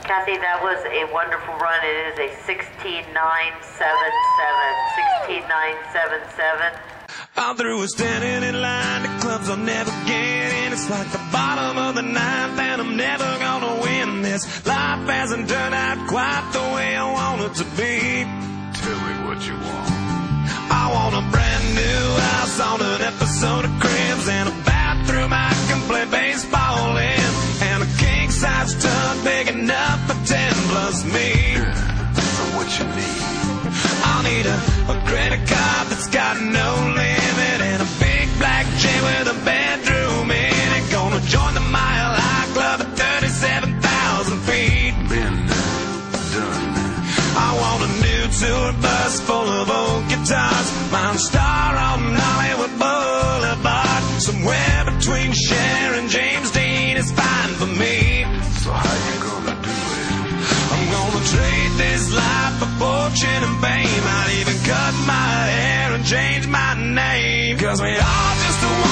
Kathy, that was a wonderful run. It is a 16.977. 16.977. I'm through with standing in line to clubs I'll never get in. It's like the bottom of the ninth and I'm never gonna win this. Life hasn't turned out quite the way I want it to be. Tell me what you want. I want a brand new house on an episode of Cribs and a bathroom I can play baseball in, and a king-size tub big enough for 10 plus me. So what you need? I'll need a credit card that's got no limit and a big black jet with a bedroom in it. Gonna join the Mile High Club at 37,000 feet. Been done. I want a new tour bus full of old guitars, mine star on Hollywood Boulevard. Somewhere between Cher and James Dean is fine for me. So how you gonna do it? I'm gonna trade this life for fortune and fame. I'd even cut my hair and change my name, 'cause we all just want